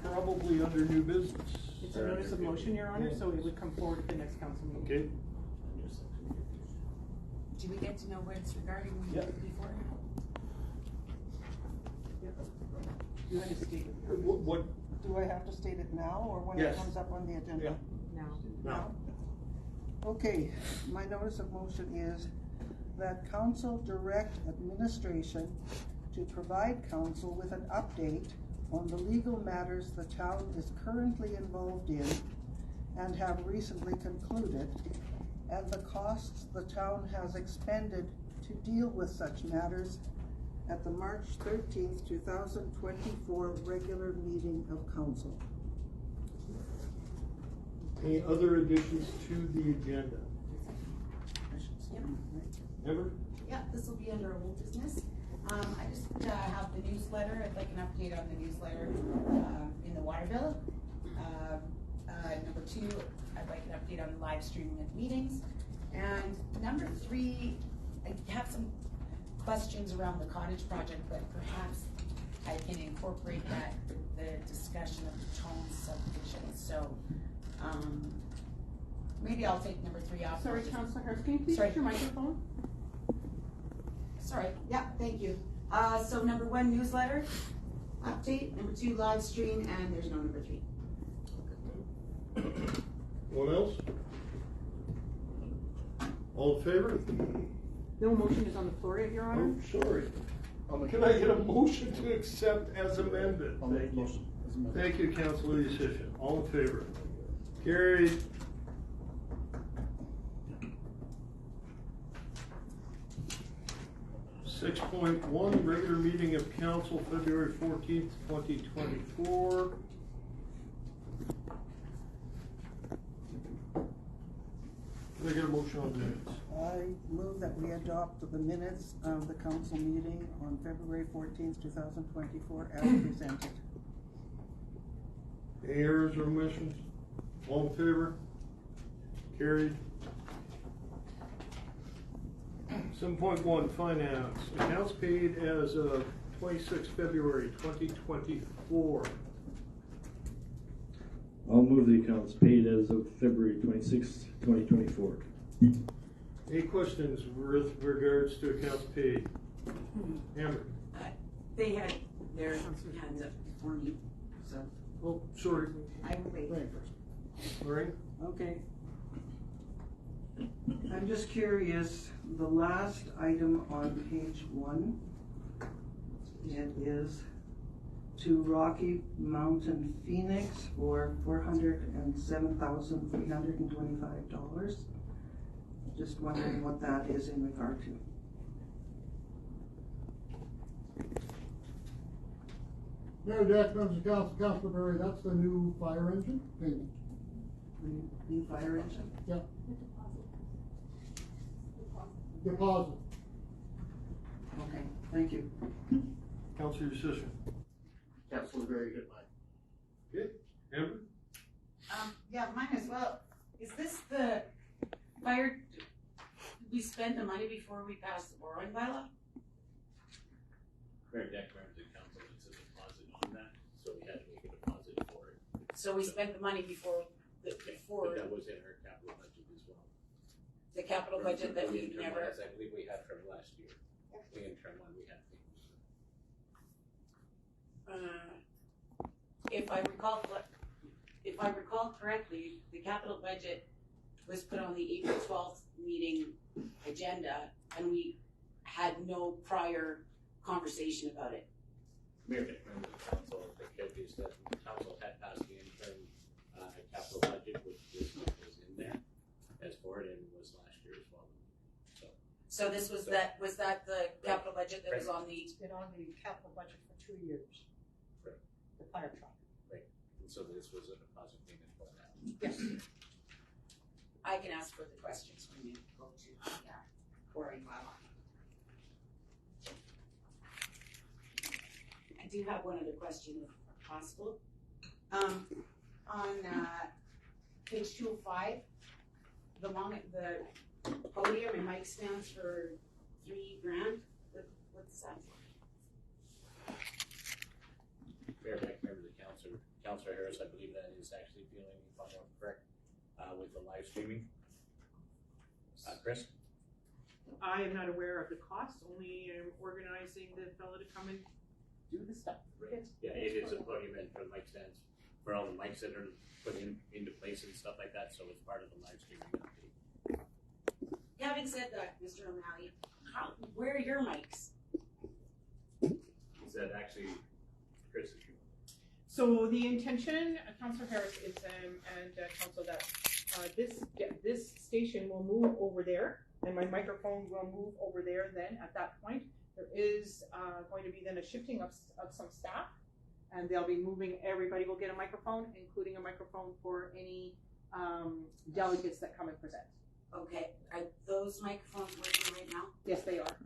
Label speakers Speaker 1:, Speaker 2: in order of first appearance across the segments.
Speaker 1: Probably under new business.
Speaker 2: It's a notice of motion, Your Honor, so it would come forward at the next council meeting.
Speaker 1: Okay.
Speaker 3: Do we get to know what it's regarding before?
Speaker 2: You want to state it?
Speaker 1: What?
Speaker 4: Do I have to state it now or when
Speaker 1: Yes.
Speaker 4: it comes up on the agenda?
Speaker 2: Now.
Speaker 4: Okay, my notice of motion is that council direct administration to provide council with an update on the legal matters the town is currently involved in and have recently concluded, and the costs the town has expended to deal with such matters at the March 13th, 2024 regular meeting of council.
Speaker 1: Any other additions to the agenda? Never?
Speaker 3: Yeah, this will be under old business. I just have the newsletter. I'd like an update on the newsletter in the water bill. Number 2, I'd like an update on the live streaming of meetings. And number 3, I have some questions around the cottage project, but perhaps I can incorporate that with the discussion of the Tone subdivision. So maybe I'll take number 3 off.
Speaker 2: Sorry, Councilor Harris, can you please use your microphone?
Speaker 3: Sorry, yeah, thank you. So number 1, newsletter update. Number 2, live stream, and there's no number 3.
Speaker 1: What else? All in favor?
Speaker 2: No motion is on the floor yet, Your Honor.
Speaker 1: Oh, sorry. Can I get a motion to accept as amended?
Speaker 5: I'll make a motion as amended.
Speaker 1: Thank you, Councilor Decision. All in favor? Carried. Six point one, regular meeting of council, February 14th, 2024. Can I get a motion on the minutes?
Speaker 4: I move that we adopt the minutes of the council meeting on February 14th, 2024 as presented.
Speaker 1: Any errors or omissions? All in favor? Carried. 7.1, finance. Accounts paid as of 26 February 2024.
Speaker 5: I'll move the accounts paid as of February 26, 2024.
Speaker 1: Any questions with regards to accounts paid? Amber?
Speaker 3: They had their hands up before me, so
Speaker 1: Oh, sorry.
Speaker 3: I will wait.
Speaker 1: Lorraine?
Speaker 4: Okay. I'm just curious, the last item on page 1, it is to Rocky Mountain Phoenix for $407,325. Just wondering what that is in regard to.
Speaker 6: Mayor Jack, members of council, Councilor Berry, that's the new fire engine payment.
Speaker 4: New fire engine?
Speaker 6: Yeah. Deposit.
Speaker 4: Okay, thank you.
Speaker 1: Councilor Decision.
Speaker 6: Councilor Berry, good night.
Speaker 1: Okay. Amber?
Speaker 3: Yeah, mine as well. Is this the fire, did we spend the money before we passed the borrowing bylaw?
Speaker 7: Mayor Deck, members of council, it's a deposit on that, so we had to make a deposit for it.
Speaker 3: So we spent the money before
Speaker 7: But that was in our capital budget as well.
Speaker 3: the capital budget that
Speaker 7: The
Speaker 3: we
Speaker 7: interim
Speaker 3: never.
Speaker 7: one, as I believe we had from last year. The interim one we had.
Speaker 3: If I recall correctly, the capital budget was put on the April 12th meeting agenda, and we had no prior conversation about it.
Speaker 7: Mayor Deck, members of council, the case is that the council had passed the interim capital budget, which this month was in there as for it, and was last year as well.
Speaker 3: So this was that, was that the capital budget that was on the?
Speaker 8: It's been on the capital budget for 2 years.
Speaker 7: Right.
Speaker 8: The fire truck.
Speaker 7: Right, and so this was a deposit payment for that.
Speaker 8: Yes.
Speaker 3: I can ask for the questions when you go to the borrowing bylaw. I do have one other question, if possible. On page 205, the podium and mic stands for $3,000. What's that?
Speaker 7: Councilor Harris, I believe that is actually dealing, if I'm not correct, with the live streaming. Chris?
Speaker 2: I am not aware of the costs, only am organizing the fellow to come and do the stuff.
Speaker 7: Yeah, it is a podium and for mic stands, for all the mics that are put into place and stuff like that, so it's part of the live streaming update.
Speaker 3: Having said that, Mr. O'Malley, where are your mics?
Speaker 7: Is that actually Chris?
Speaker 2: So the intention, Councilor Harris, is, and Council, that this station will move over there, and my microphone will move over there then at that point. There is going to be then a shifting of some staff, and they'll be moving, everybody will get a microphone, including a microphone for any delegates that come and present.
Speaker 3: Okay, are those microphones working right now?
Speaker 2: Yes, they are.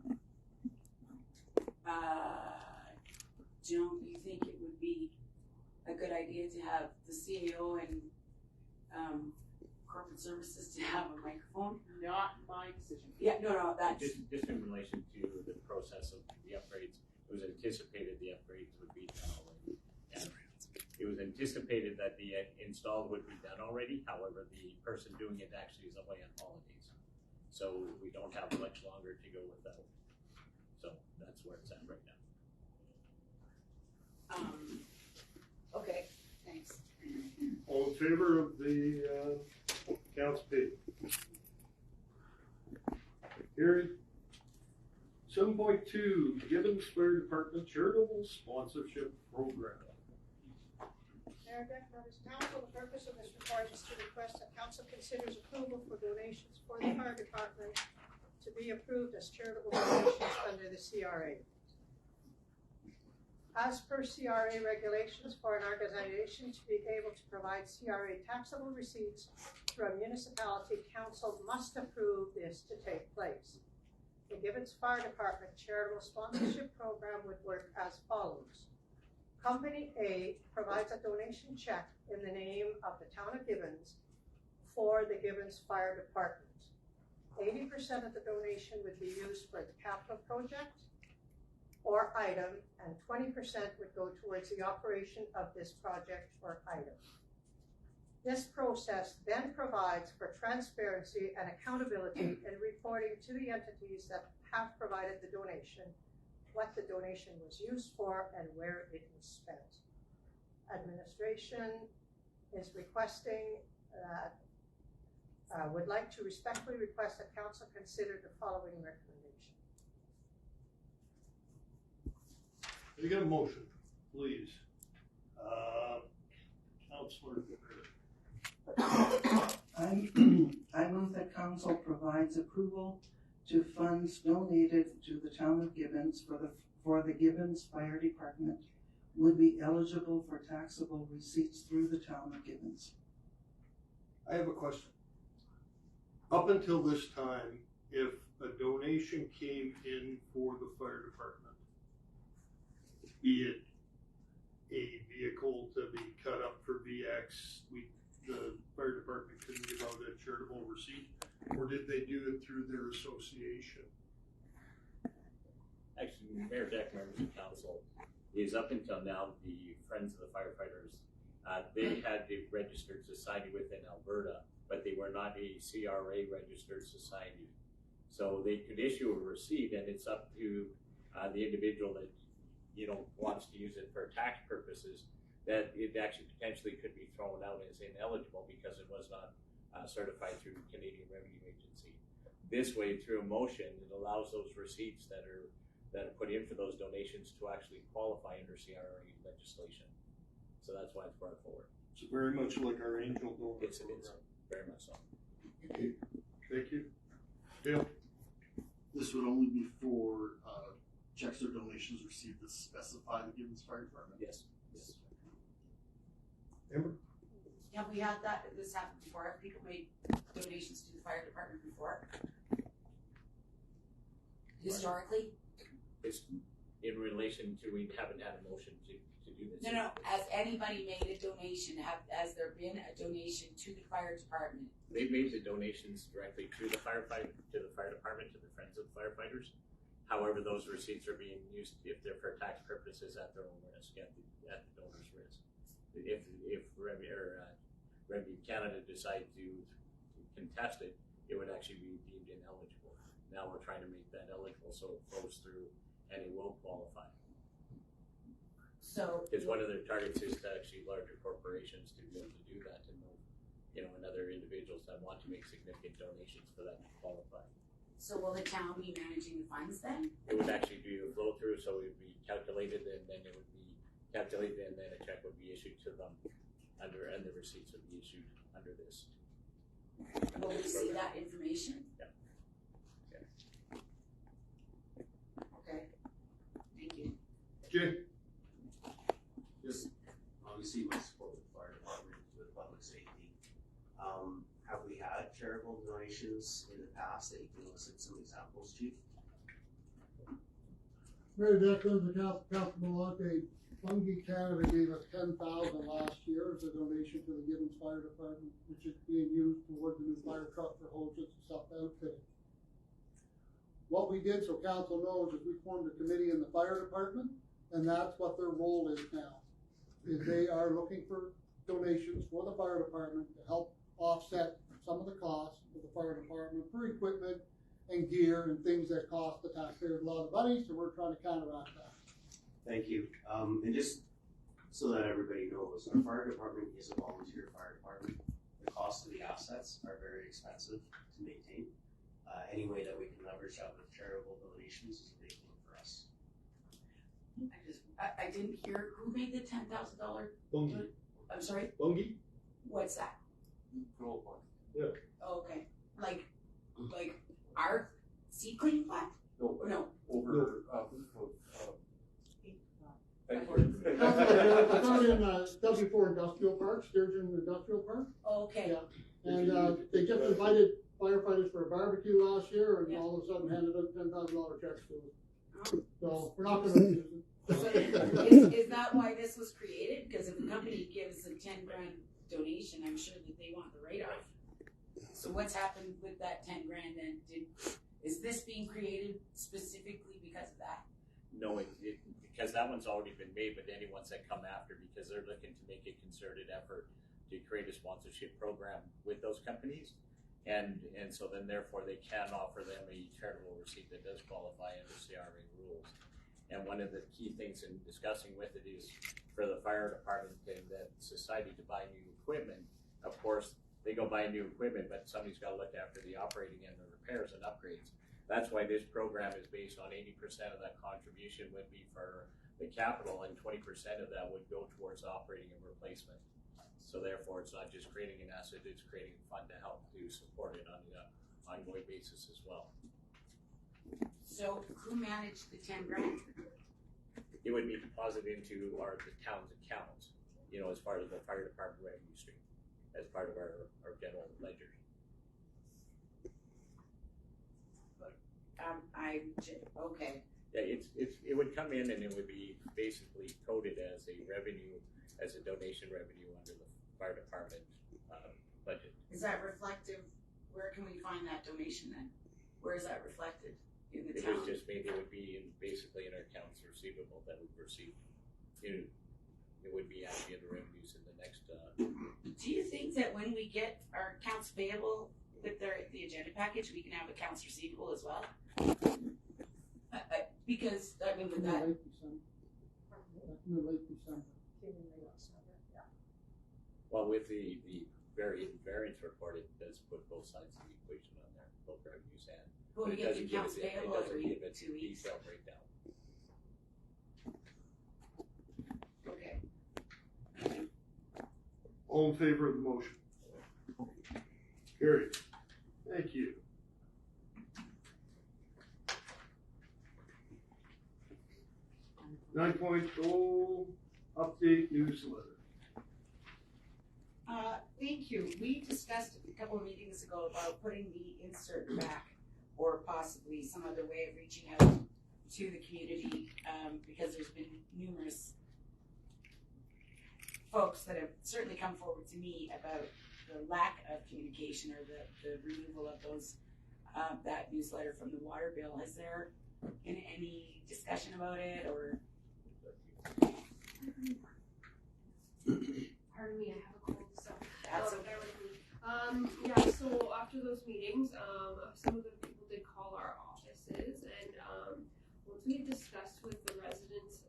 Speaker 3: Don't you think it would be a good idea to have the CAO and corporate services to have a microphone?
Speaker 2: Not my decision.
Speaker 3: Yeah, no, that's.
Speaker 7: Just in relation to the process of the upgrades, it was anticipated the upgrades would be done already. And it was anticipated that the install would be done already, however, the person doing it actually is away on holidays. So we don't have much longer to go with that. So that's where it's at right now.
Speaker 3: Okay, thanks.
Speaker 1: All in favor of the accounts paid? Carried. 7.2, Gibbons Fire Department Charitable Sponsorship Program.
Speaker 8: Mayor Deck, members of council, the purpose of this report is to request that council considers approval for donations for the fire department to be approved as charitable donations under the CRA. As per CRA regulations, for an organization to be able to provide CRA taxable receipts through a municipality, council must approve this to take place. The Gibbons Fire Department Charitable Sponsorship Program would work as follows. Company A provides a donation check in the name of the town of Gibbons for the Gibbons Fire Department. 80% of the donation would be used for the capital project or item, and 20% would go towards the operation of this project or item. This process then provides for transparency and accountability in reporting to the entities that have provided the donation, what the donation was used for, and where it was spent. Administration is requesting that, would like to respectfully request that council consider the following recommendation.
Speaker 1: Can you get a motion, please? Councilor.
Speaker 4: I move that council provides approval to funds donated to the town of Gibbons for the Gibbons Fire Department would be eligible for taxable receipts through the town of Gibbons.
Speaker 1: I have a question. Up until this time, if a donation came in for the fire department, be it a vehicle to be cut up for VX, the fire department couldn't give out a charitable receipt, or did they do it through their association?
Speaker 7: Actually, Mayor Deck, members of council, is up until now the Friends of the Firefighters. They had a registered society within Alberta, but they were not a CRA registered society. So they could issue a receipt, and it's up to the individual that wants to use it for tax purposes, that it actually potentially could be thrown out as ineligible because it was not certified through the Canadian Revenue Agency. This way, through a motion, it allows those receipts that are put in for those donations to actually qualify under CRA legislation. So that's why it's brought forward.
Speaker 1: It's very much like our angel donor
Speaker 7: It's
Speaker 1: program.
Speaker 7: very much so.
Speaker 1: Okay. Thank you. Dale?
Speaker 9: This would only be for checks or donations received that specify the Gibbons Fire Department.
Speaker 7: Yes. Yes.
Speaker 1: Amber?
Speaker 3: Yeah, we had this happened before. Have people made donations to the fire department before? Historically?
Speaker 7: It's in relation to, we haven't had a motion to do this.
Speaker 3: No. Has anybody made a donation? Has there been a donation to the fire department?
Speaker 7: They've made the donations directly to the fire department, to the Friends of the Firefighters. However, those receipts are being used, if they're for tax purposes, at their own risk, at the donor's risk. if Review Canada decide to contest it, it would actually be deemed ineligible. Now we're trying to make that eligible so it flows through and it will qualify.
Speaker 3: So.
Speaker 7: Because one of their targets is to actually larger corporations to be able to do that, and and other individuals that want to make significant donations for that to qualify.
Speaker 3: So will the town be managing the funds then?
Speaker 7: It would actually be a flow through, so it would be calculated, and then it would be calculated, and then a check would be issued to them and the receipts would be issued under this.
Speaker 3: Will we see that information?
Speaker 7: Yeah.
Speaker 3: Okay. Thank you.
Speaker 1: Jay?
Speaker 10: Just obviously my support with the fire department, with public safety. Have we had charitable donations in the past that you can elicit some examples, Chief?
Speaker 6: Mayor Declan, the Council Malonte, Fungi Canada gave us $10,000 last year as a donation to the Gibbons Fire Department, which is being used towards the new fire truck for hoses and stuff outfitting. What we did, so council knows, is we formed a committee in the fire department, and that's what their role is now. Is they are looking for donations for the fire department to help offset some of the costs of the fire department for equipment and gear and things that cost the taxpayers a lot of money, so we're trying to counteract that.
Speaker 10: Thank you. And just so that everybody knows, our fire department is a volunteer fire department. The cost of the assets are very expensive to maintain. Any way that we can leverage that with charitable donations is a big thing for us.
Speaker 3: I didn't hear who made the $10,000.
Speaker 1: Bungie.
Speaker 3: I'm sorry.
Speaker 1: Bungie?
Speaker 3: What's that?
Speaker 10: Control point.
Speaker 1: Yeah.
Speaker 3: Oh, okay. Like our sea cleaning plant?
Speaker 10: No.
Speaker 3: Or no?
Speaker 10: Over.
Speaker 6: It's out in W4 Industrial Park, Sturgeon Industrial Park.
Speaker 3: Okay.
Speaker 6: Yeah. And they just invited firefighters for a barbecue last year, and all of a sudden handed out $10,000 checks to us. So we're not going to use it.
Speaker 3: Is that why this was created? Because if a company gives a $10,000 donation, I'm sure that they want the write-off. So what's happened with that $10,000 then? Is this being created specifically because of that?
Speaker 7: No, because that one's already been made, but any ones that come after, because they're looking to make a concerted effort to create a sponsorship program with those companies. And so then therefore they can offer them a charitable receipt that does qualify under CRA rules. And one of the key things in discussing with it is for the fire department and that society to buy new equipment. Of course, they go buy new equipment, but somebody's got to look after the operating and the repairs and upgrades. That's why this program is based on 80% of that contribution would be for the capital, and 20% of that would go towards operating and replacement. So therefore, it's not just creating an asset, it's creating a fund to help to support it on an ongoing basis as well.
Speaker 3: So who managed the $10,000?
Speaker 7: It would be deposited into the town's account, as part of the fire department revenue stream, as part of our general ledger.
Speaker 3: Okay.
Speaker 7: Yeah, it would come in and it would be basically coded as a revenue, as a donation revenue under the fire department budget.
Speaker 3: Is that reflective? Where can we find that donation then? Where is that reflected in the town?
Speaker 7: It was just maybe it would be basically in our accounts receivable that we've received. It would be actually in the revenues in the next.
Speaker 3: Do you think that when we get our accounts payable with the agenda package, we can have accounts receivable as well? Because I mean, with that.
Speaker 6: Late December.
Speaker 7: Well, with the variance report, it does put both sides of the equation on there, both revenues and.
Speaker 3: Well, we get the accounts payable every 2 weeks.
Speaker 7: Detailed breakdown.
Speaker 3: Okay.
Speaker 1: All in favor of the motion? Carried. Thank you. Nine point oh, update newsletter.
Speaker 3: Thank you. We discussed a couple of meetings ago about putting the insert back, or possibly some other way of reaching out to the community, because there's been numerous folks that have certainly come forward to me about the lack of communication or the removal of those that newsletter from the water bill. Has there been any discussion about it, or?
Speaker 11: those meetings, some of the people did call our offices, and once we discussed with the residents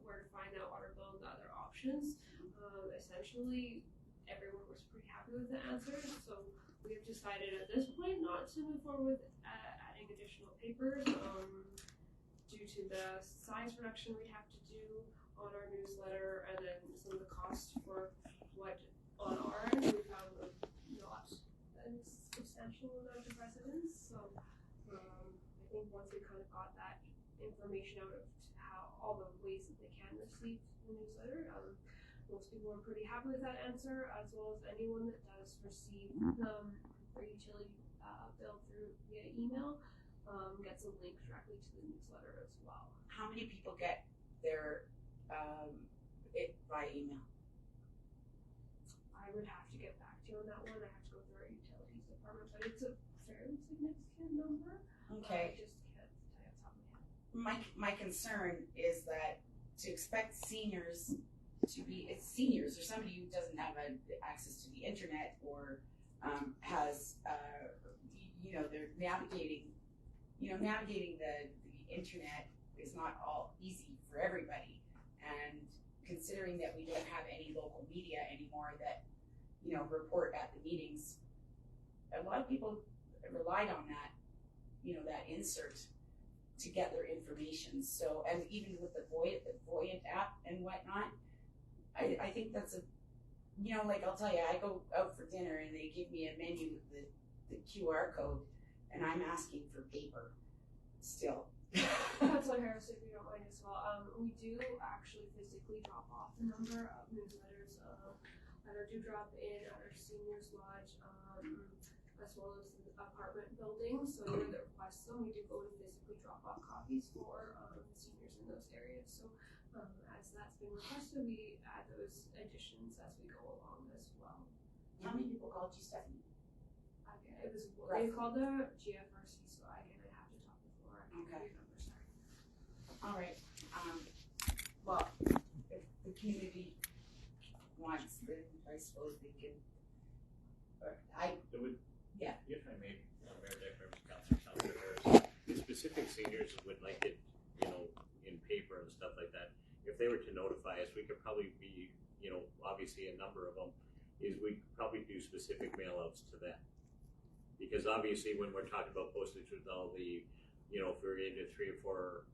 Speaker 11: where to find that water bill and the other options, essentially everyone was pretty happy with the answers. So we have decided at this point not to move forward with adding additional papers due to the size reduction we'd have to do on our newsletter, and then some of the costs for what on our end we found not a substantial amount of residents. So I think once we kind of got that information out of how all the ways that they can receive the newsletter, most people are pretty happy with that answer, as well as anyone that does receive their utility bill through via email gets a link directly to the newsletter as well.
Speaker 3: How many people get their it by email?
Speaker 11: I would have to get back to you on that one. I have to go through our utilities department, but it's a fairly significant number.
Speaker 3: Okay.
Speaker 11: I just can't tell you off the top of my head.
Speaker 3: My concern is that to expect seniors to be, it's seniors or somebody who doesn't have access to the internet or has, they're navigating the internet is not all easy for everybody. And considering that we don't have any local media anymore that, report at the meetings, a lot of people relied on that, that insert to get their information. So, and even with the Voyant app and whatnot, I think that's I'll tell you, I go out for dinner and they give me a menu with the QR code, and I'm asking for paper still.
Speaker 11: Councilor Harris, if you don't mind as well, we do actually physically drop off a number of newsletters that are due drop in at our seniors lodge, as well as the apartment buildings. So where they request them, we do go to physically drop off copies for seniors in those areas. So as that's been requested, we add those additions as we go along as well.
Speaker 3: How many people called you, Stephanie?
Speaker 11: Okay, it was they called the GFRC, so I have to talk before I can
Speaker 3: Okay.
Speaker 11: remember. Sorry.
Speaker 3: All right. Well, if the community wants, then I suppose they can.
Speaker 7: If I may, Mayor Deck, members of council, Councilor Harris, the specific seniors would like it, in paper and stuff like that. If they were to notify us, we could probably be, obviously a number of them is we could probably do specific mail outs to them. Because obviously when we're talking about postage with all the, if we're into 3 or 4,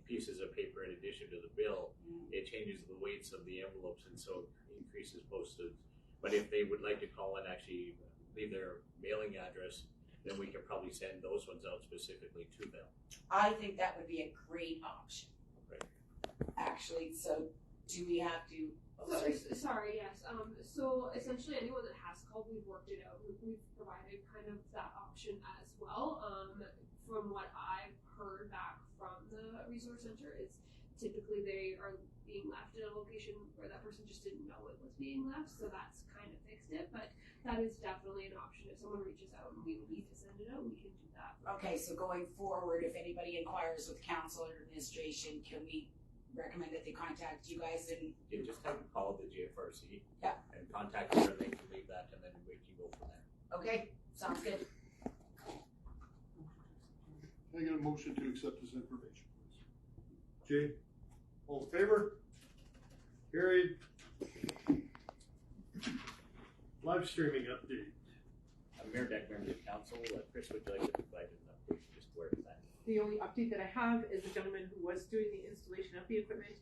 Speaker 7: pieces of paper in addition to the bill, it changes the weights of the envelopes and so increases postage. But if they would like to call and actually leave their mailing address, then we can probably send those ones out specifically to them.
Speaker 3: I think that would be a great option.
Speaker 7: Right.
Speaker 3: Actually, so do we have to?
Speaker 11: Sorry, yes. So essentially, anyone that has called, we've worked it out. We've provided kind of that option as well. From what I've heard back from the resource center, is typically they are being left at a location where that person just didn't know it was being left, so that's kind of fixed it. But that is definitely an option. If someone reaches out and we need to send it out, we can do that.
Speaker 3: Okay, so going forward, if anybody inquires with council or administration, can we recommend that they contact you guys and
Speaker 7: You just have to call the GFRC.
Speaker 3: Yeah.
Speaker 7: And contact her, and they can leave that, and then we can go from there.
Speaker 3: okay, sounds good.
Speaker 1: Can I get a motion to accept this information, please? Jay, all in favor? Carried. Live streaming update.
Speaker 7: Mayor Deck, members of council, Chris, would you like to provide an update just where it's at?
Speaker 2: The only update that I have is the gentleman who was doing the installation of the equipment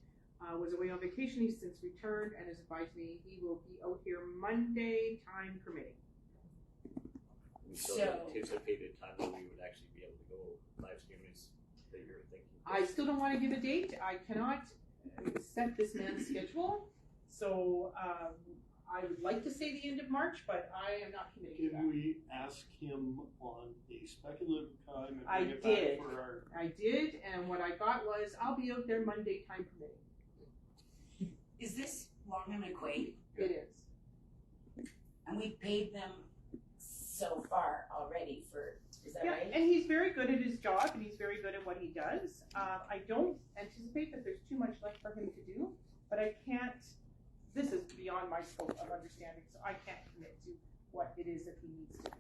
Speaker 2: was away on vacation. He's since returned and has advised me he will be out here Monday, time permitting.
Speaker 7: So the anticipated time that we would actually be able to go live stream is that you're thinking?
Speaker 2: I still don't want to give a date. I cannot set this man's schedule. So I would like to say the end of March, but I am not committing to
Speaker 1: Can
Speaker 2: that.
Speaker 1: we ask him on a speculative time and
Speaker 2: I
Speaker 1: bring it
Speaker 2: did.
Speaker 1: back for our?
Speaker 2: I did, and what I got was I'll be out there Monday, time permitting.
Speaker 3: Is this Longham and Quaid?
Speaker 2: It is.
Speaker 3: And we paid them so far already for, is that
Speaker 2: Yeah,
Speaker 3: right?
Speaker 2: and he's very good at his job, and he's very good at what he does. I don't anticipate that there's too much left for him to do, but I can't. This is beyond my scope of understanding, so I can't commit to what it is that he needs to do.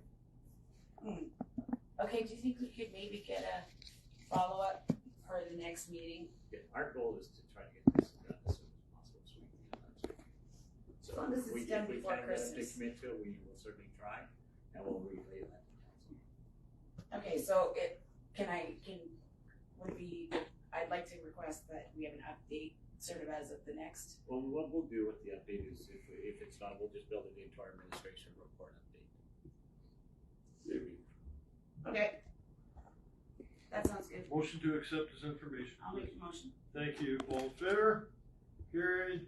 Speaker 3: Okay, do you think we could maybe get a follow-up for the next meeting?
Speaker 7: Yeah, our goal is to try to get this done as soon as possible, so we can get that. So
Speaker 3: As long as it's done
Speaker 7: if we
Speaker 3: before
Speaker 7: can get them to
Speaker 3: Christmas.
Speaker 7: commit to it, we will certainly try, and we'll relay that to council.
Speaker 3: Okay, so I'd like to request that we have an update sort of as of the next.
Speaker 7: Well, what we'll do with the update is if it's not, we'll just build it into our administration report update. Maybe.
Speaker 3: Okay. That sounds good.
Speaker 1: Motion to accept this information.
Speaker 3: I'll make the motion.
Speaker 1: Thank you. All in favor? Carried.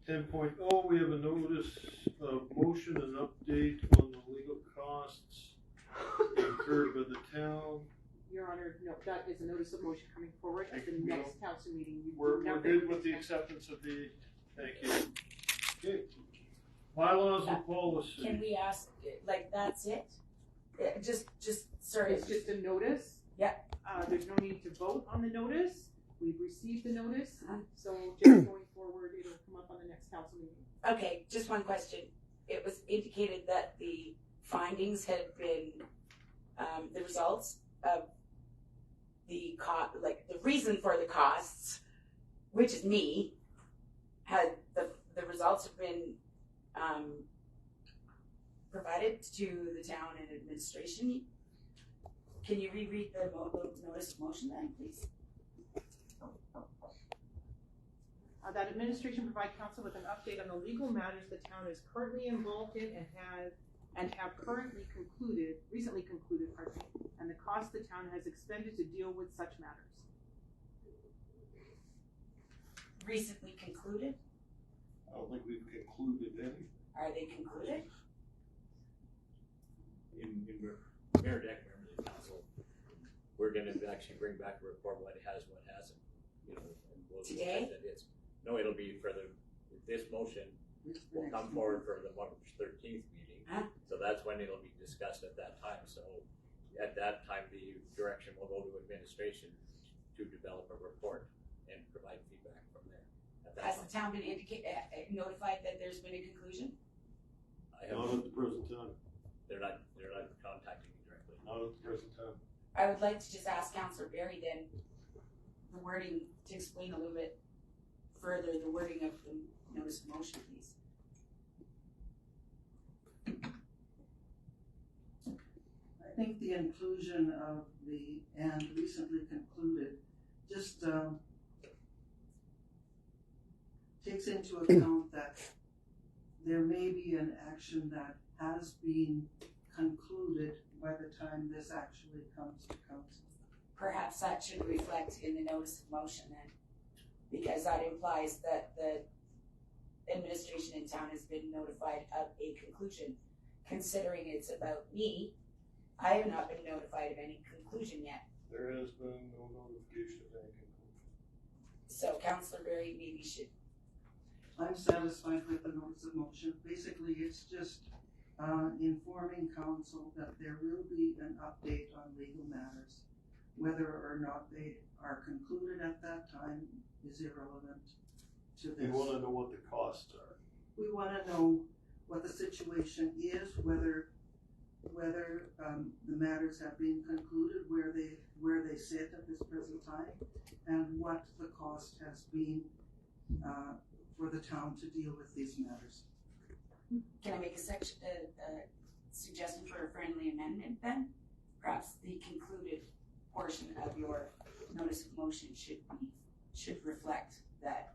Speaker 1: 10.0, we have a notice of motion and update on the legal costs incurred by the town.
Speaker 2: Your Honor, no, that is a notice of motion coming forward at the next council meeting.
Speaker 1: We're good with the acceptance of the, thank you. Okay. Bylaws and policy.
Speaker 3: Can we ask, like, that's it? Just, sorry.
Speaker 2: It's just a notice.
Speaker 3: Yeah.
Speaker 2: There's no need to vote on the notice. We've received the notice, so just going forward, it'll come up on the next council meeting.
Speaker 3: Okay, just one question. It was indicated that the findings had been, the results of the the reason for the costs, which is me, had the results have been provided to the town and administration. Can you reread the notice of motion then, please?
Speaker 2: That administration provide council with an update on the legal matters the town is currently involved in and have recently concluded, and the cost the town has expended to deal with such matters.
Speaker 3: Recently concluded?
Speaker 1: I don't think we've concluded any.
Speaker 3: Are they concluded?
Speaker 7: In Mayor Deck, members of council, we're gonna actually bring back a report what it has, what hasn't, and we'll
Speaker 3: Today?
Speaker 7: that it's. No, it'll be for this motion will come forward for the March 13th meeting. So that's when it'll be discussed at that time. So at that time, the direction will go to administration to develop a report and provide feedback from there.
Speaker 3: Has the town been notified that there's been a conclusion?
Speaker 1: Not at the present time.
Speaker 7: They're not contacting me directly.
Speaker 1: Not at the present time.
Speaker 3: I would like to just ask Councillor Barry then the wording to explain a little bit further the wording of the notice of motion, please.
Speaker 4: I think the inclusion of the and recently concluded just takes into account that there may be an action that has been concluded by the time this actually comes to council.
Speaker 3: Perhaps that should reflect in the notice of motion then, because that implies that the administration in town has been notified of a conclusion. Considering it's about me, I have not been notified of any conclusion yet.
Speaker 1: There has been no notification of any conclusion.
Speaker 3: So Councillor Barry maybe should.
Speaker 4: I'm satisfied with the notice of motion. Basically, it's just informing council that there will be an update on legal matters. Whether or not they are concluded at that time is irrelevant to this.
Speaker 1: We want to know what the costs are.
Speaker 4: We want to know what the situation is, whether the matters have been concluded, where they sit at this present time, and what the cost has been for the town to deal with these matters.
Speaker 3: Can I make a suggestion for a friendly amendment then? Perhaps the concluded portion of your notice of motion should reflect that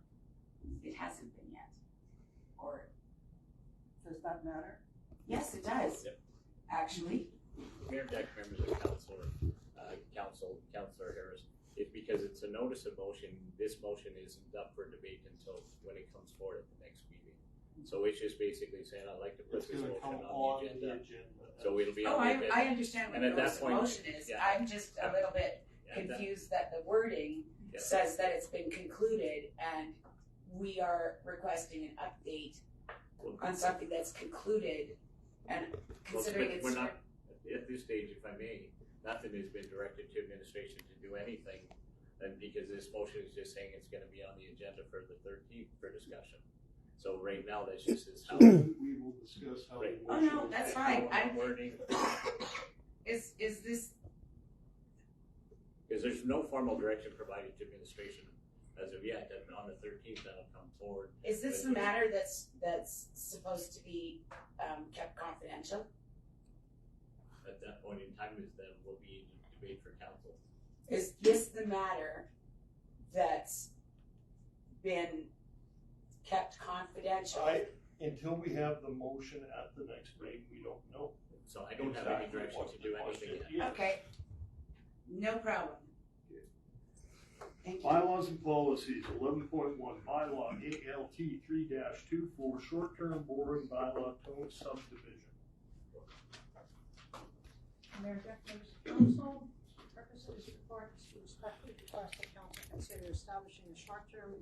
Speaker 3: it hasn't been yet. Or
Speaker 4: does that matter?
Speaker 3: Yes, it does.
Speaker 7: Yep.
Speaker 3: Actually.
Speaker 7: Mayor Deck, members of Councillor Harris, it's because it's a notice of motion. This motion isn't up for debate until when it comes forward at the next meeting. So it's just basically saying I'd like to put this motion on the agenda. So it'll be on the agenda.
Speaker 3: I understand what the notice of motion is. Yeah. I'm just a little bit confused that the wording says that it's been concluded and we are requesting an update on something that's concluded, and considering it's
Speaker 7: we're not at this stage, if I may, nothing has been directed to administration to do anything, and because this motion is just saying it's going to be on the agenda for the 13th for discussion. So right now, that's just how
Speaker 1: we will discuss how.
Speaker 7: Right.
Speaker 3: Oh no, that's fine. Is this,
Speaker 7: Because there's no formal direction provided to administration as of yet, and on the 13th that'll come forward.
Speaker 3: is this a matter that's supposed to be, kept confidential?
Speaker 7: At that point in time is then will be debate for council.
Speaker 3: Is this the matter that's been kept confidential?
Speaker 1: Until we have the motion at the next meeting, we don't know.
Speaker 7: So I don't have any direction to do anything yet.
Speaker 3: Okay, no problem. Thank you.
Speaker 1: Bylaws and policies, 11.1, bylaw ALT 3-24, short-term boring bylaw tone subdivision.
Speaker 8: Mayor Deck, members of council, purpose of this report is to respectfully request the council consider establishing a short-term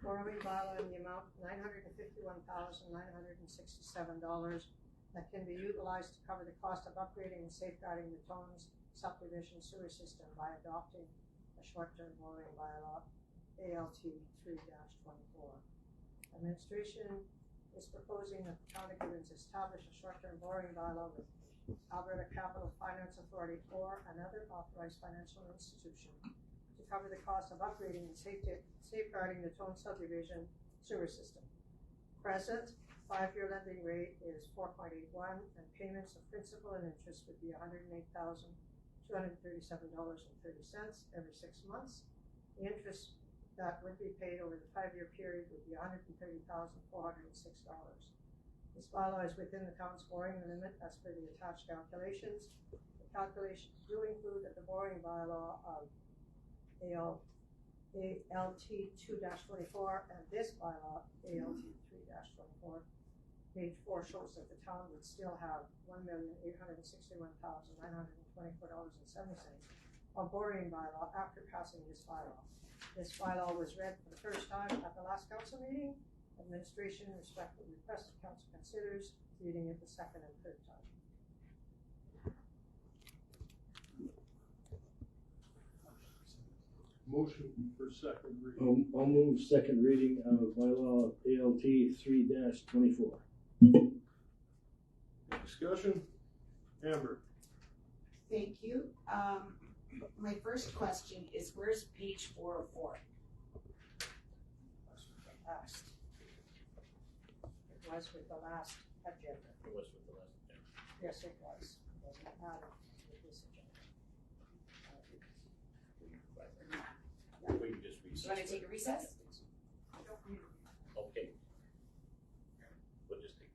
Speaker 8: borrowing bylaw in the amount of $951,967 that can be utilized to cover the cost of upgrading and safeguarding the Tones subdivision sewer system by adopting a short-term borrowing bylaw ALT 3-24. Administration is proposing that the town of Gibbons establish a short-term borrowing bylaw with Alberta Capital Finance Authority or another authorized financial institution to cover the cost of upgrading and safeguarding the Tone subdivision sewer system. Present 5-year lending rate is 4.81 and payments of principal and interest would be $108,237.30 every 6 months. The interest that would be paid over the 5-year period would be $130,406. This bylaw is within the town's borrowing limit as per the attached calculations. The calculations do include that the borrowing bylaw of ALT 2-24 and this bylaw ALT 3-24. Page 4 shows that the town would still have $1,861,924.70 of borrowing bylaw after passing this bylaw. This bylaw was read for the first time at the last council meeting. Administration respectfully requests the council considers reading it the second and third time.
Speaker 1: Motion for second reading.
Speaker 5: I'll move second reading of bylaw ALT 3-24.
Speaker 1: Discussion? Amber?
Speaker 3: Thank you. My first question is, where's page 404?
Speaker 8: Last. It was with the last agenda.
Speaker 7: It was with the last agenda.
Speaker 8: Yes, it was. It wasn't added with this agenda.
Speaker 7: We can just
Speaker 3: Do
Speaker 7: recess.
Speaker 3: you want to take a recess?
Speaker 7: Okay. We'll just take.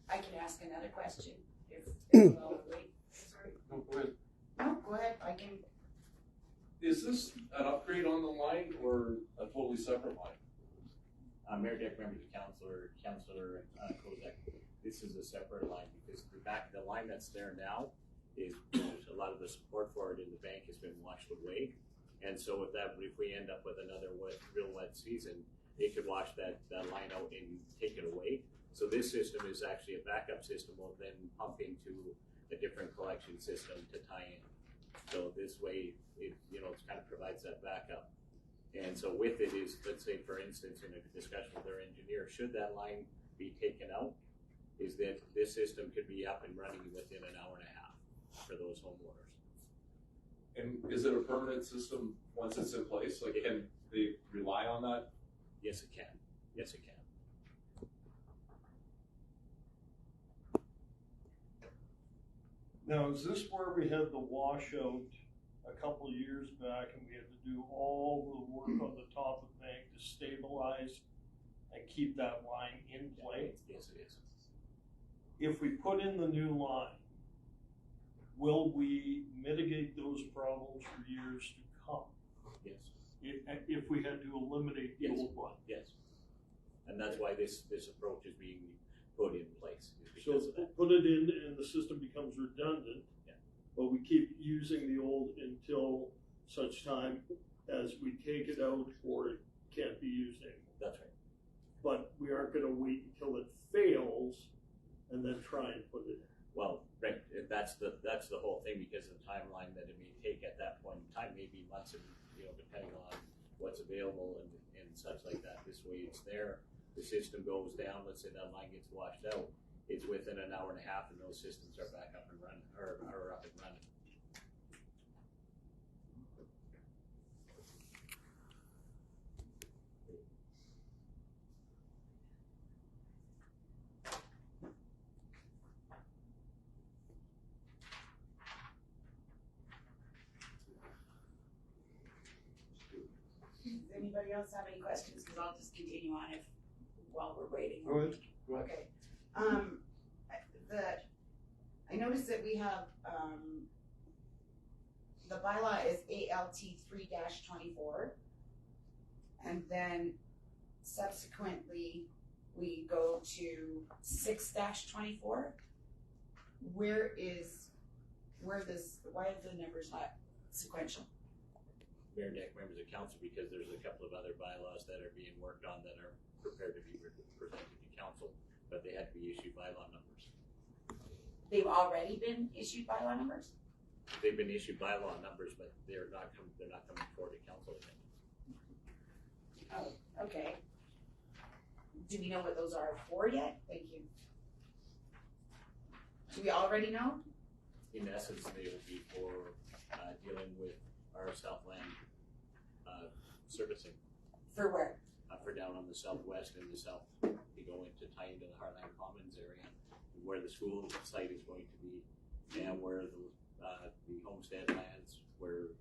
Speaker 3: I can ask another question if we'll wait. Sorry.
Speaker 12: No, go ahead.
Speaker 3: No, go ahead. I can.
Speaker 12: Is this an upgrade on the line or a totally separate line?
Speaker 7: Mayor Deck, members of council, Councilor Kozak, this is a separate line because the line that's there now is a lot of the support for it in the bank has been washed away. And so if we end up with another real wet season, it could wash that line out and take it away. So this system is actually a backup system. Will then pump into a different collection system to tie in. So this way, it kind of provides that backup. And so with it is, let's say for instance, in a discussion with our engineer, should that line be taken out, is that this system could be up and running within an hour and a half for those homeowners.
Speaker 12: And is it a permanent system once it's in place? Like, can they rely on that?
Speaker 7: Yes, it can. Yes, it can.
Speaker 1: Now, is this where we had the washout a couple of years back and we had to do all the work on the top of the bank to stabilize and keep that line in place?
Speaker 7: Yes, it is.
Speaker 1: If we put in the new line, will we mitigate those problems for years to come?
Speaker 7: Yes.
Speaker 1: If we had to eliminate the old one?
Speaker 7: Yes. And that's why this approach is being put in place.
Speaker 1: So put it in and the system becomes redundant, but we keep using the old until such time as we take it out or it can't be used anymore.
Speaker 7: That's right.
Speaker 1: But we aren't gonna wait until it fails and then try and put it in.
Speaker 7: Well, right, that's the whole thing, because the timeline that it may take at that point in time may be months, and depending on what's available and such like that. This way it's there, the system goes down, let's say that line gets washed out, it's within an hour and a half and those systems are back up and running, or are up and running.
Speaker 3: Does anybody else have any questions? Because I'll just continue on if while we're waiting.
Speaker 1: Go ahead.
Speaker 3: Okay. I noticed that we have the bylaw is ALT 3-24, and then subsequently we go to 6-24. Why are the numbers not sequential?
Speaker 7: Mayor and Nick, members of council, because there's a couple of other bylaws that are being worked on that are prepared to be presented to council, but they had to be issued bylaw numbers.
Speaker 3: They've already been issued bylaw numbers?
Speaker 7: They've been issued bylaw numbers, but they're not coming forward to council yet.
Speaker 3: Oh, okay. Do we know what those are for yet? Thank you. Do we already know?
Speaker 7: In essence, they will be for dealing with our Southland servicing.
Speaker 3: For where?
Speaker 7: For down on the southwest and the south, we go into tie into the Heartland Commons area, where the school site is going to be, and where the homestead lands, where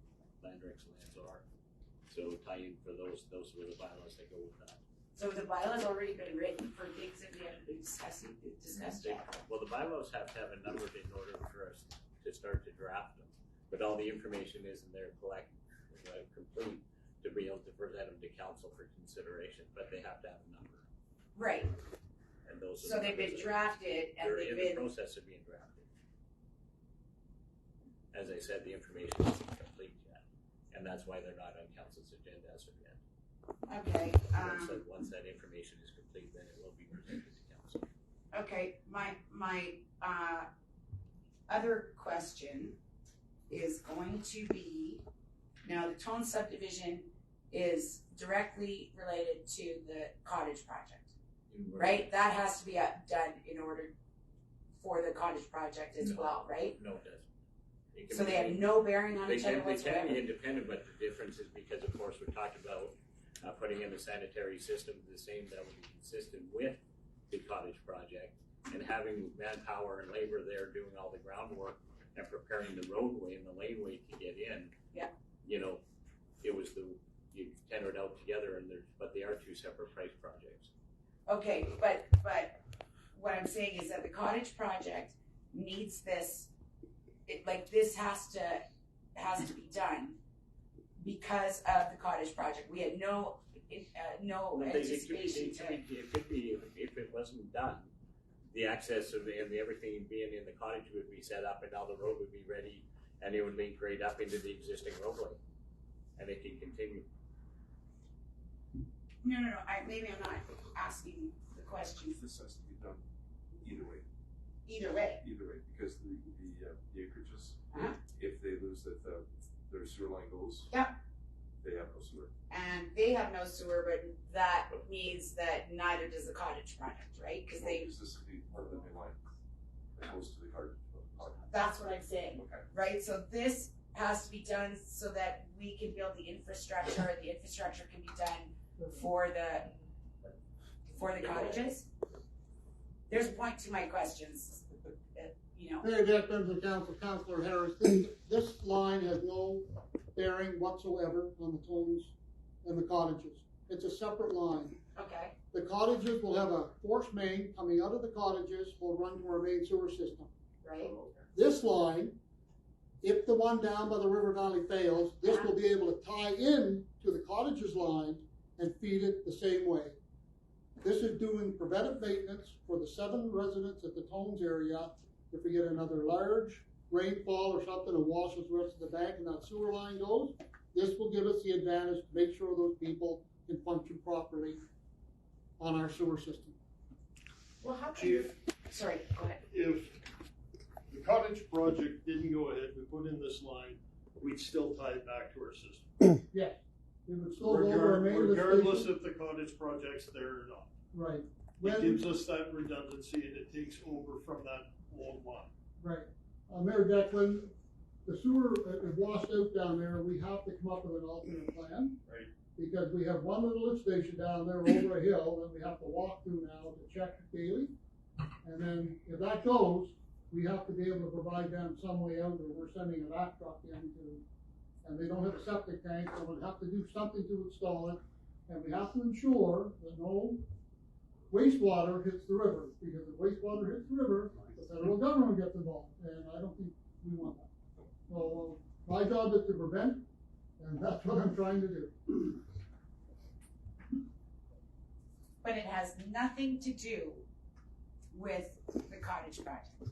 Speaker 7: Landrex lands are. So tie in for those were the bylaws that go with that.
Speaker 3: So the bylaw's already been written for things that we haven't been discussed yet?
Speaker 7: Well, the bylaws have to have a number in order for us to start to draft them, but all the information is in there complete to be able to present them to council for consideration, but they have to have a number.
Speaker 3: Right.
Speaker 7: And those.
Speaker 3: So they've been drafted and
Speaker 7: they're
Speaker 3: they've
Speaker 7: in
Speaker 3: been.
Speaker 7: the process of being drafted. As I said, the information isn't complete yet, and that's why they're not on council's agenda as of yet.
Speaker 3: Okay.
Speaker 7: Once that information is complete, then it will be presented to council.
Speaker 3: Okay. My other question is going to be, now the Tone subdivision is directly related to the cottage project, right? That has to be done in order for the cottage project as well, right?
Speaker 7: No, it doesn't.
Speaker 3: So they have no bearing on each other whatsoever?
Speaker 7: They can be independent, but the difference is because, of course, we're talking about putting in a sanitary system the same that would be consistent with the cottage project, and having manpower and labor there doing all the groundwork and preparing the roadway and the laneway to get in.
Speaker 3: Yeah.
Speaker 7: You know, you tender it out together, but they are two separate price projects.
Speaker 3: Okay, but what I'm saying is that the cottage project needs this. This has to be done because of the cottage project. We had no anticipation to it.
Speaker 7: It could be if it wasn't done. The access and everything being in the cottage would be set up, and now the road would be ready, and it would link right up into the existing roadway, and it can continue.
Speaker 3: No. Maybe I'm not asking the question.
Speaker 12: This has to be done either way.
Speaker 3: Either way.
Speaker 12: Either way, because the acreages,
Speaker 3: Uh-huh.
Speaker 12: if they lose their sewer line goes,
Speaker 3: Yep.
Speaker 12: they have no sewer.
Speaker 3: And they have no sewer, but that means that neither does the cottage project, right? Because
Speaker 12: This would be part of the main line, that goes to the cottage.
Speaker 3: that's what I'm saying,
Speaker 12: Okay.
Speaker 3: right? So this has to be done so that we can build the infrastructure. The infrastructure can be done for the cottages. There's a point to my questions,
Speaker 6: Hey, Jack, members of council, Councilor Harris, this line has no bearing whatsoever on the Tones and the cottages. It's a separate line.
Speaker 3: Okay.
Speaker 6: The cottages will have a force main coming out of the cottages, will run to our main sewer system.
Speaker 3: Right.
Speaker 6: This line, if the one down by the river valley fails, this will be able to tie in to the cottages line and feed it the same way. This is doing preventive maintenance for the 7 residents at the Tones area. If we get another large rainfall or something and washes the rest of the bank and that sewer line goes, this will give us the advantage to make sure those people can function properly on our sewer system.
Speaker 3: Well, how can
Speaker 1: Chief,
Speaker 3: sorry, go ahead.
Speaker 1: if the cottage project didn't go ahead, we put in this line, we'd still tie it back to our system.
Speaker 6: Yes. We would still go over our main lift
Speaker 1: Regardless
Speaker 6: station.
Speaker 1: if the cottage project's there or not.
Speaker 6: Right.
Speaker 1: It gives us that redundancy and it takes over from that old line.
Speaker 6: Right. Mayor Declan, the sewer is washed out down there, we have to come up with an alternate plan.
Speaker 1: Right.
Speaker 6: Because we have one little lift station down there over a hill that we have to walk through now to check daily. And then if that goes, we have to be able to provide them some way out, or we're sending a vac truck in to, and they don't have a septic tank, so we'll have to do something to install it. And we have to ensure that no wastewater hits the river, because if wastewater hits the river, the federal government gets involved, and I don't think we want that. So my job is to prevent, and that's what I'm trying to do.
Speaker 3: But it has nothing to do with the cottage project.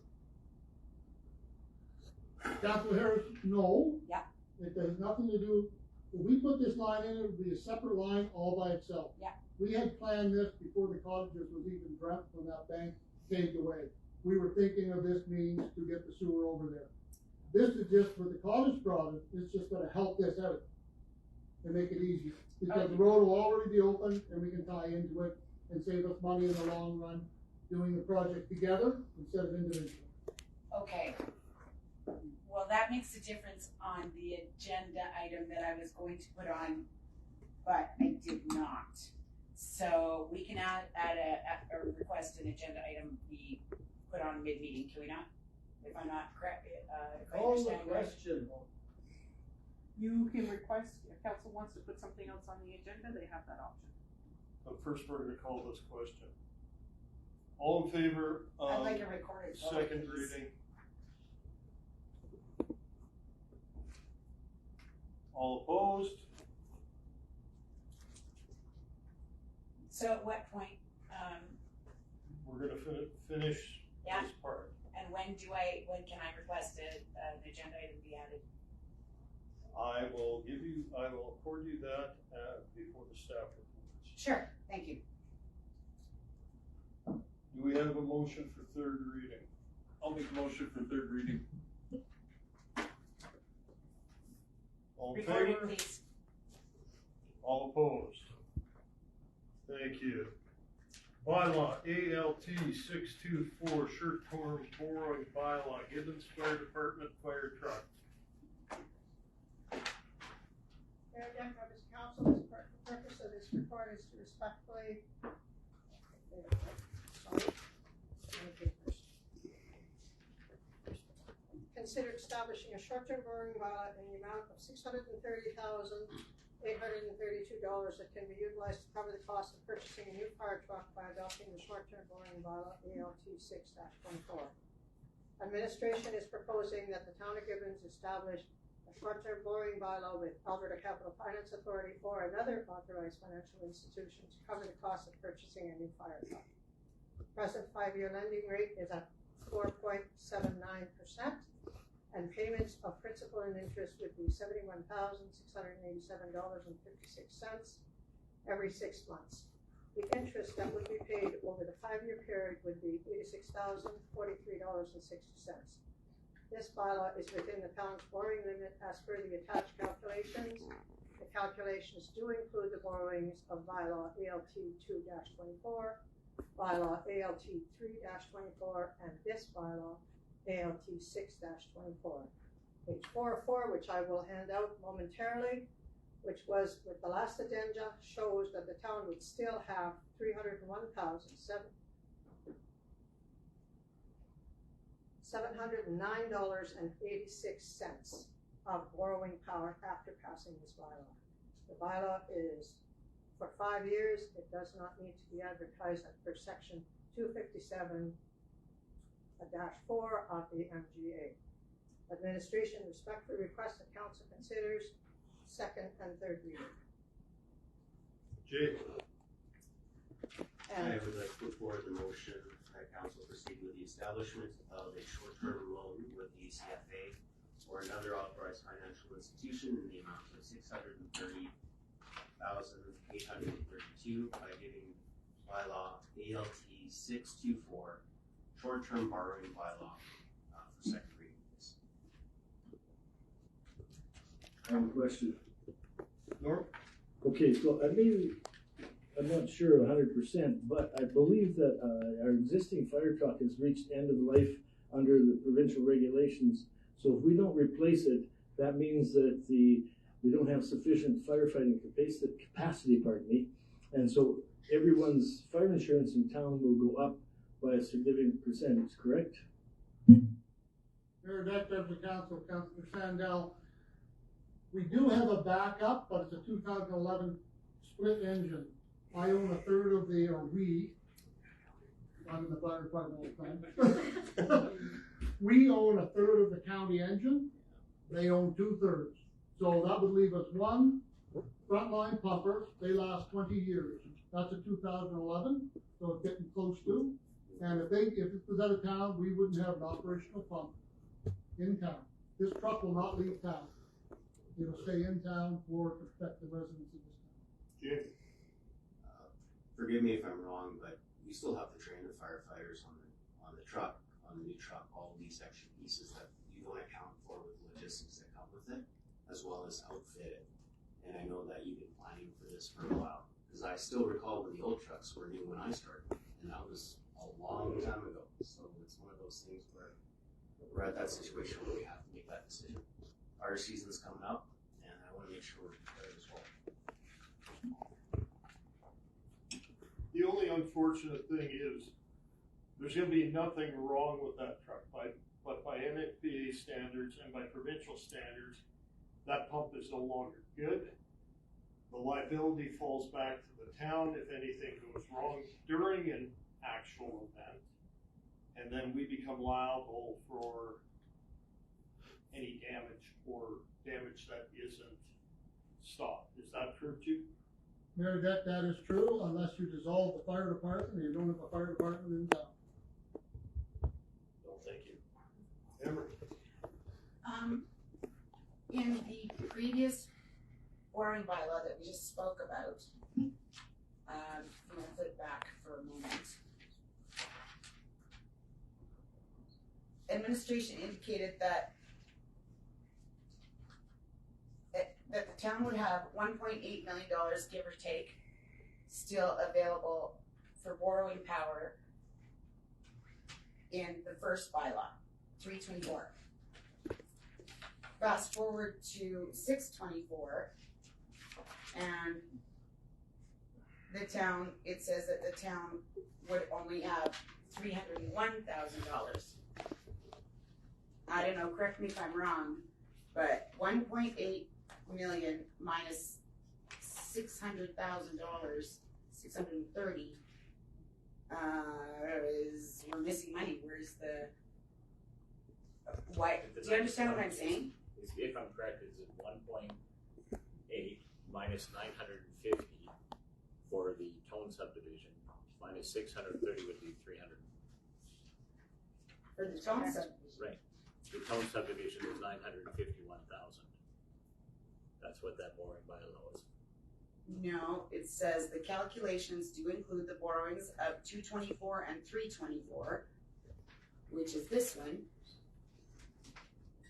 Speaker 6: Councilor Harris, no.
Speaker 3: Yeah.
Speaker 6: It has nothing to do, if we put this line in, it would be a separate line all by itself.
Speaker 3: Yeah.
Speaker 6: We had planned this before the cottages was even dreamt when that bank caved away. We were thinking of this means to get the sewer over there. This is just for the cottage project, it's just gonna help this out and make it easier. Because the road will already be open and we can tie into it and save us money in the long run doing the project together instead of individually.
Speaker 3: Okay. Well, that makes a difference on the agenda item that I was going to put on, but I did not. So we can add a request an agenda item be put on mid-meeting, can we not? If I'm not correct, if I understand right.
Speaker 4: question.
Speaker 2: You can request, if council wants to put something else on the agenda, they have that option.
Speaker 1: But first, we're gonna call this question. All in favor
Speaker 3: I'd
Speaker 1: of
Speaker 3: like a recorded vote,
Speaker 1: second
Speaker 3: please.
Speaker 1: reading? All opposed?
Speaker 3: So at what point,
Speaker 1: We're gonna finish
Speaker 3: Yeah.
Speaker 1: this part.
Speaker 3: and when can I request an agenda item be added?
Speaker 1: I will accord you that, before the staff reports.
Speaker 3: Sure, thank you.
Speaker 1: Do we have a motion for third reading?
Speaker 12: I'll make a motion for third reading.
Speaker 1: All in
Speaker 3: Recorded,
Speaker 1: favor?
Speaker 3: please.
Speaker 1: All opposed? Thank you. Bylaw ALT 624, short-term borrowing bylaw, Gibbons Fire Department fire truck.
Speaker 8: Mayor Deck, members of council, the purpose of this report is to respectfully consider establishing a short-term borrowing bylaw in the amount of $630,832 that can be utilized to cover the cost of purchasing a new fire truck by adopting the short-term borrowing bylaw ALT 6-24. Administration is proposing that the town of Gibbons establish a short-term borrowing bylaw with Alberta Capital Finance Authority or another authorized financial institution to cover the cost of purchasing a new fire truck. Present 5-year lending rate is at 4.79%, and payments of principal and interest would be $71,687.56 every 6 months. The interest that would be paid over the 5-year period would be $86,043.60. This bylaw is within the town's borrowing limit as per the attached calculations. The calculations do include the borrowings of bylaw ALT 2-24, bylaw ALT 3-24, and this bylaw ALT 6-24. Page 404, which I will hand out momentarily, which was with the last agenda, shows that the town would still have $709.86 of borrowing power after passing this bylaw. The bylaw is for 5 years. It does not need to be advertised per section 257-4 of the MGA. Administration respectfully requests that council considers second and third reading.
Speaker 1: Jay?
Speaker 10: I would like to put forward the motion that council proceed with the establishment of a short-term loan with the CFA or another authorized financial institution in the amount of $630,832 by giving bylaw ALT 624 short-term borrowing bylaw for second reading.
Speaker 5: I have a question.
Speaker 1: Norm?
Speaker 5: Okay, so I made I'm not sure 100%, but I believe that our existing fire truck has reached end of life under the provincial regulations. So if we don't replace it, that means that we don't have sufficient firefighting capacity, pardon me. And so everyone's fire insurance in town will go up by a significant percentage, correct?
Speaker 6: Mayor, Deck, Members of Council, Councilor Sandell, we do have a backup, but it's a 2011 split engine. I own a third of the, or I'm in the fire department all the time. We own a third of the county engine. They own 2/3. So that would leave us one frontline pumper. They last 20 years. That's a 2011, so it's getting close to. And if it was out of town, we wouldn't have an operational pump in town. This truck will not leave town. It'll stay in town for to protect the residents of this town.
Speaker 1: Jim?
Speaker 10: Forgive me if I'm wrong, but we still have to train the firefighters on the truck, on the new truck, all these extra pieces that you don't account for with logistics that come with it, as well as outfit it. And I know that you've been planning for this for a while, because I still recall when the old trucks were new when I started, and that was a long time ago. So it's one of those things where we're at that situation where we have to make that decision. Fire season's coming up, and I want to make sure we're prepared as well.
Speaker 1: The only unfortunate thing is there's going to be nothing wrong with that truck, but by NFPA standards and by provincial standards, that pump is no longer good. The liability falls back to the town if anything goes wrong during an actual event, and then we become liable for any damage or damage that isn't stopped. Is that true too?
Speaker 6: Mayor, that is true, unless you dissolve the fire department and you don't have a fire department in town.
Speaker 10: No, thank you.
Speaker 1: Amber?
Speaker 3: In the previous boring bylaw that we just spoke about, I'm gonna put it back for a moment. Administration indicated that the town would have $1.8 million, give or take, still available for borrowing power in the first bylaw, 324. Fast forward to 624, and the town, it says that the town would only have $301,000. I don't know, correct me if I'm wrong, but 1.8 million minus $600,000, 630, is, we're missing money. Where's the, why, do you understand what I'm saying?
Speaker 7: If I'm correct, is it 1.8 minus 950 for the Tone subdivision, minus 630 would be 300.
Speaker 3: For the Tone subdivision?
Speaker 7: Right. The Tone subdivision is 951,000. That's what that borrowing bylaw is.
Speaker 3: No, it says the calculations do include the borrowings of 224 and 324, which is this one.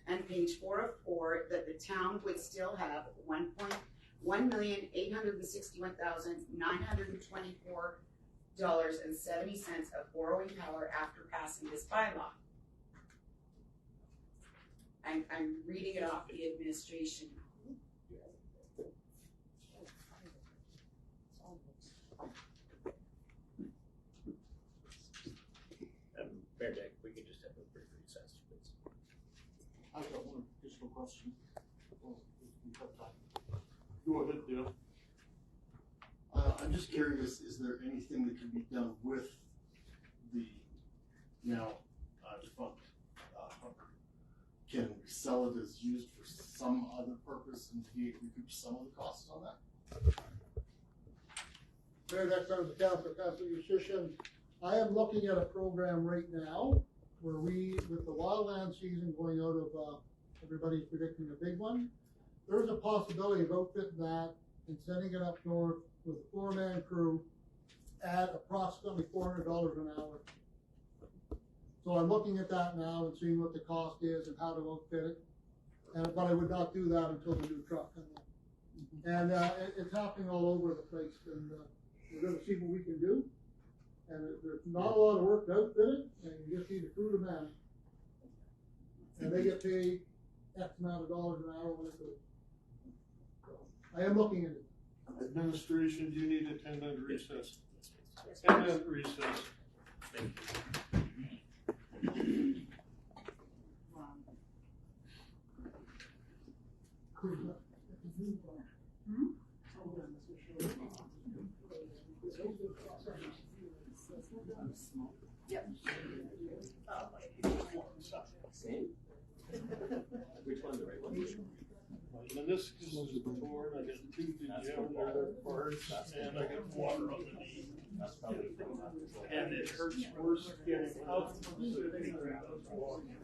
Speaker 3: And page 4 of 4, that the town would still have $1,861,924.70 of borrowing power after passing this bylaw. I'm reading it off the administration.
Speaker 7: Mayor Deck, we could just have a brief recess, please.
Speaker 6: I've got one additional question.
Speaker 1: Go ahead, Dale.
Speaker 9: I'm just curious, is there anything that can be done with the now defunct pumper? Can we sell it as used for some other purpose and recoup some of the costs on that?
Speaker 6: Mayor, next time the council musician, I am looking at a program right now where we, with the wildland season going out of, everybody's predicting a big one, there's a possibility of outfitting that and sending it up north with a 4-man crew at approximately $400 an hour. So I'm looking at that now and seeing what the cost is and how to outfit it. But I would not do that until the new truck comes in. And it's happening all over the place. And we're gonna see what we can do. And there's not a lot of work to outfit it, and you just need a crew to man. And they get paid X amount of dollars an hour when it goes. So, I am looking into it.
Speaker 1: Administration, do you need a 10-minute recess? 10-minute recess.
Speaker 7: Thank Which one, the right one?
Speaker 1: My meniscus is torn, I got 2 degenerative parts, and I got water on the knee. And it hurts worse getting up than it does walking.